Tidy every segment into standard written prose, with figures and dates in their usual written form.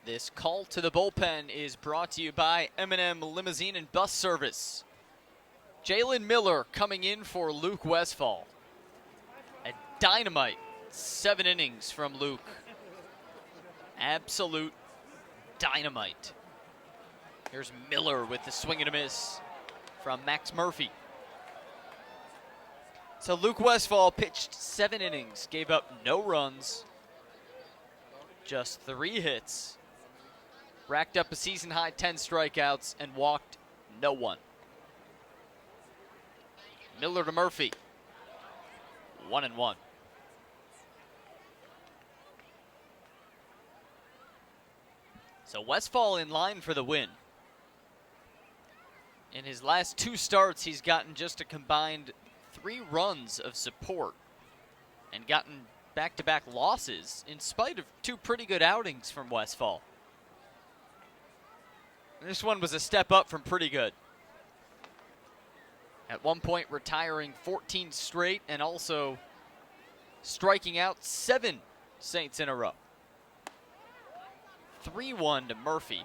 This call to the bullpen is brought to you by M&M Limousine and Bus Service. Jalen Miller coming in for Luke Westfall. A dynamite 7 innings from Luke. Absolute dynamite. Here's Miller with the swing and a miss from Max Murphy. So Luke Westfall pitched 7 innings, gave up no runs, just 3 hits, racked up a season-high 10 strikeouts, and walked no one. Miller to Murphy, 1-1. So Westfall in line for the win. In his last 2 starts, he's gotten just a combined 3 runs of support and gotten back-to-back losses in spite of 2 pretty good outings from Westfall. And this one was a step up from pretty good. At one point retiring 14 straight and also striking out 7 Saints in a row. 3-1 to Murphy.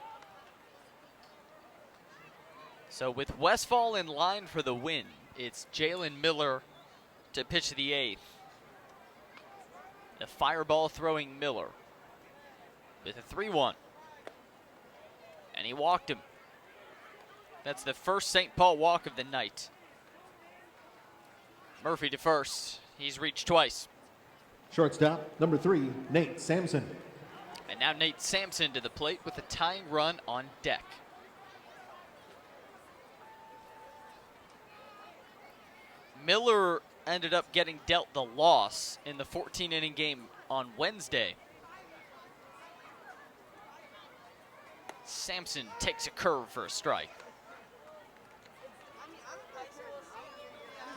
So with Westfall in line for the win, it's Jalen Miller to pitch the 8th. The fireball throwing Miller with a 3-1. And he walked him. That's the first St. Paul walk of the night. Murphy to first. He's reached twice. Shortstop, number 3, Nate Sampson. And now Nate Sampson to the plate with a tying run on deck. Miller ended up getting dealt the loss in the 14-inning game on Wednesday. Sampson takes a curve for a strike.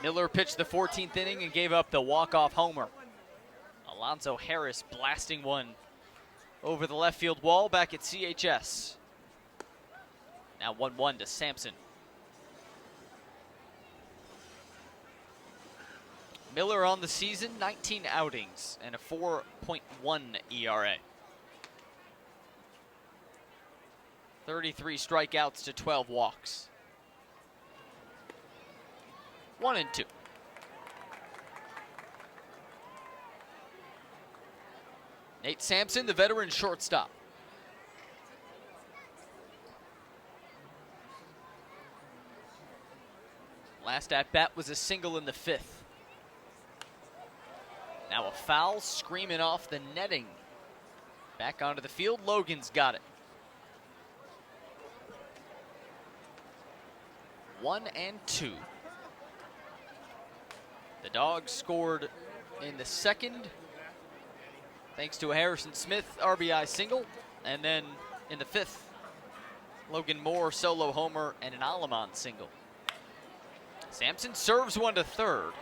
Miller pitched the 14th inning and gave up the walk-off homer. Alonzo Harris blasting one over the left field wall back at CHS. Now 1-1 to Sampson. Miller on the season, 19 outings and a 4.1 ERA. 33 strikeouts to 12 walks. 1-2. Nate Sampson, the veteran shortstop. Last at-bat was a single in the 5th. Now a foul screaming off the netting. Back onto the field, Logan's got it. 1-2. The Dogs scored in the 2nd, thanks to a Harrison Smith RBI single, and then in the 5th, Logan Moore solo homer and an Alamon single. Sampson serves one to third.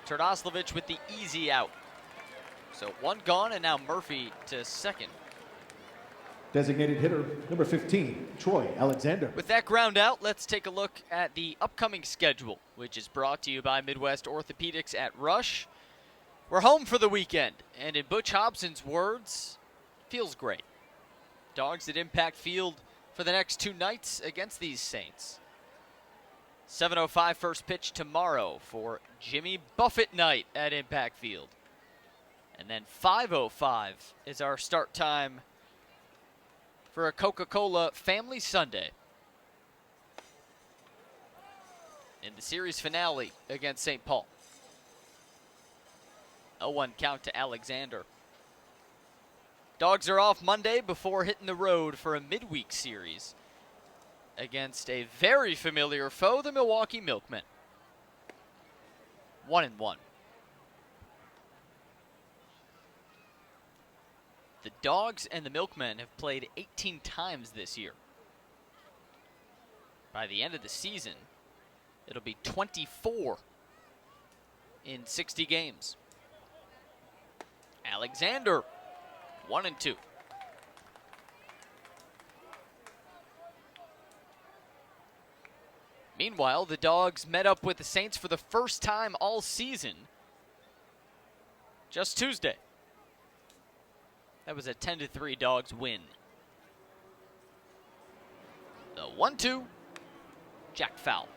Terdoslavich with the easy out. So 1 gone, and now Murphy to second. Designated hitter, number 15, Troy Alexander. With that ground out, let's take a look at the upcoming schedule, which is brought to you by Midwest Orthopedics at Rush. We're home for the weekend, and in Butch Hobson's words, feels great. Dogs at Impact Field for the next 2 nights against these Saints. 7:05 first pitch tomorrow for Jimmy Buffett night at Impact Field. And then 5:05 is our start time for a Coca-Cola Family Sunday in the series finale against St. Paul. 0-1 count to Alexander. Dogs are off Monday before hitting the road for a midweek series against a very familiar foe, the Milwaukee Milkmen. 1-1. The Dogs and the Milkmen have played 18 times this year. By the end of the season, it'll be 24 in 60 games. Alexander, 1-2. Meanwhile, the Dogs met up with the Saints for the first time all season just Tuesday. That was a 10-3 Dogs win. The 1-2, jack foul.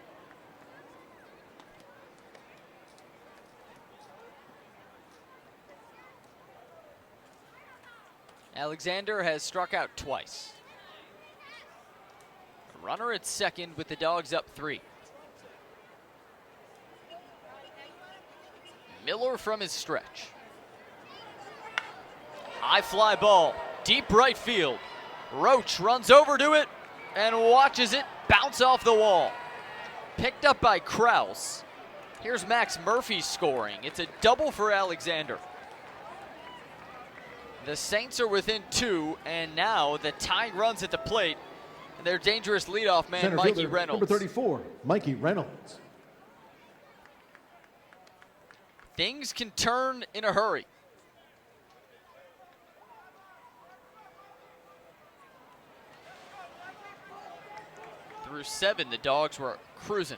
Alexander has struck out twice. A runner at second with the Dogs up 3. Miller from his stretch. High fly ball, deep right field. Roach runs over to it and watches it bounce off the wall. Picked up by Krause. Here's Max Murphy scoring. It's a double for Alexander. The Saints are within 2, and now the tying runs at the plate. And their dangerous leadoff man, Center Mikey fielder, Reynolds. number 34, Mikey Reynolds. Things can turn in a hurry. Through 7, the Dogs were cruising.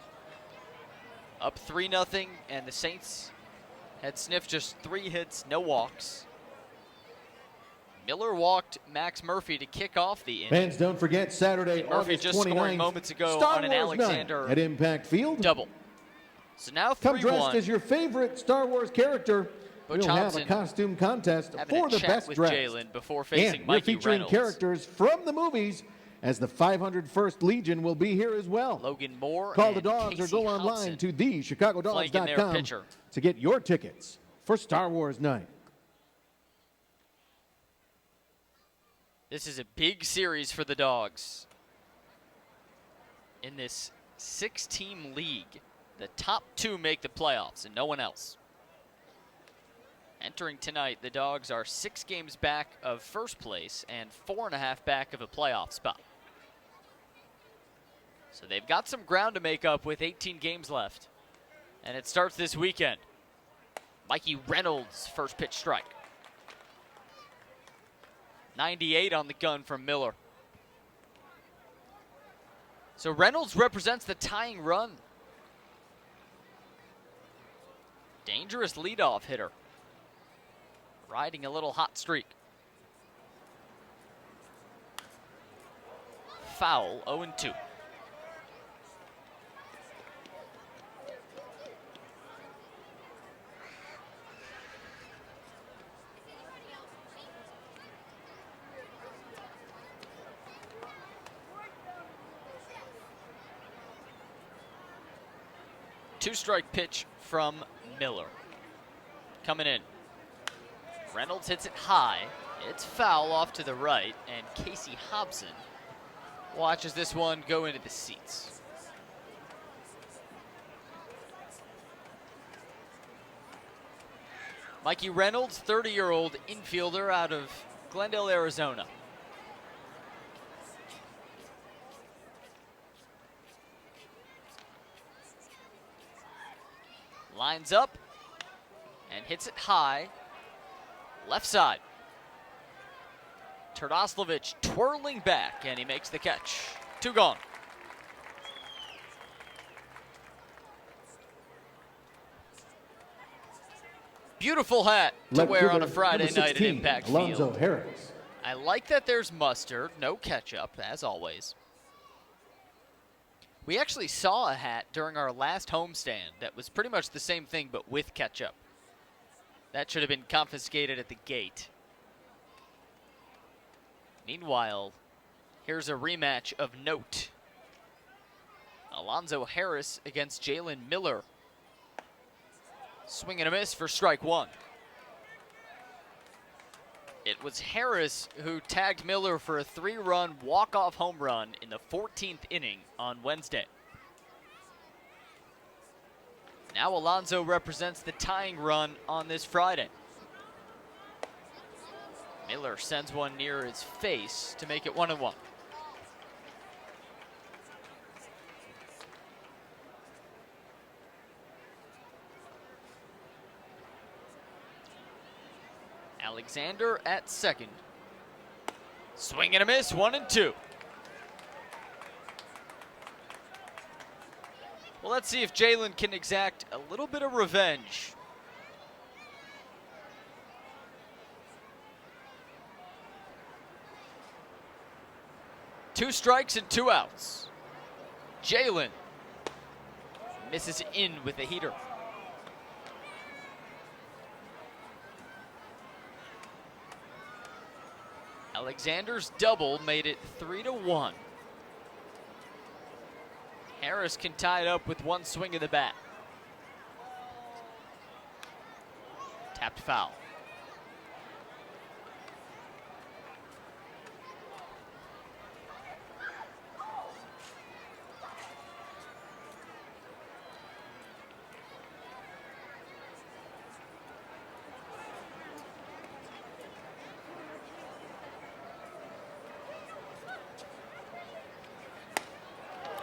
Up 3-0, and the Saints had sniffed just 3 hits, no walks. Miller walked Max Murphy to kick off the inning. Fans, don't forget Saturday, Murphy August just scoring 29th, moments ago Star on an Wars Alexander night at Impact Field. double. So now 3-1. Come dressed as your favorite Star Wars character. Butch We'll have a Hobson costume contest having for a the chat best with dressed. Jalen before facing And we're Mikey featuring Reynolds. characters from the movies, as the 501st Legion will be here as well. Logan Moore Call and the Dogs Casey or go online Hobson to flanking their thechicagodogs.com pitcher. to get your tickets for Star Wars night. This is a big series for the Dogs. In this 6-team league, the top 2 make the playoffs and no one else. Entering tonight, the Dogs are 6 games back of first place and 4.5 back of a playoff spot. So they've got some ground to make up with 18 games left. And it starts this weekend. Mikey Reynolds, first pitch strike. 98 on the gun from Miller. So Reynolds represents the tying run. Dangerous leadoff hitter. Riding a little hot streak. Foul, 0-2. Two-strike pitch from Miller. Coming in. Reynolds hits it high. It's foul off to the right, and Casey Hobson watches this one go into the seats. Mikey Reynolds, 30-year-old infielder out of Glendale, Arizona. Lines up and hits it high. Left side. Terdoslavich twirling back, and he makes the catch. 2 gone. Beautiful hat to Left wear on fielder, a Friday number night at 16, Impact Alonzo Field. Harris. I like that there's mustard, no ketchup, as always. We actually saw a hat during our last homestand that was pretty much the same thing, but with ketchup. That should have been confiscated at the gate. Meanwhile, here's a rematch of note. Alonzo Harris against Jalen Miller. Swing and a miss for strike 1. It was Harris who tagged Miller for a 3-run walk-off home run in the 14th inning on Wednesday. Now Alonzo represents the tying run on this Friday. Miller sends one near his face to make it 1-1. Alexander at second. Swing and a miss, 1-2. Well, let's see if Jalen can exact a little bit of revenge. 2 strikes and 2 outs. Jalen misses in with a heater. Alexander's double made it 3-1. Harris can tie it up with 1 swing of the bat. Tapped foul.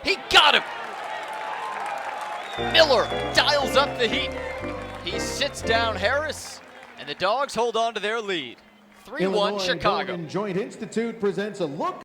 He got him! Miller dials up the heat. He sits down Harris, and the Dogs hold on to their lead. 3-1 Illinois Chicago. Golden Joint Institute presents a look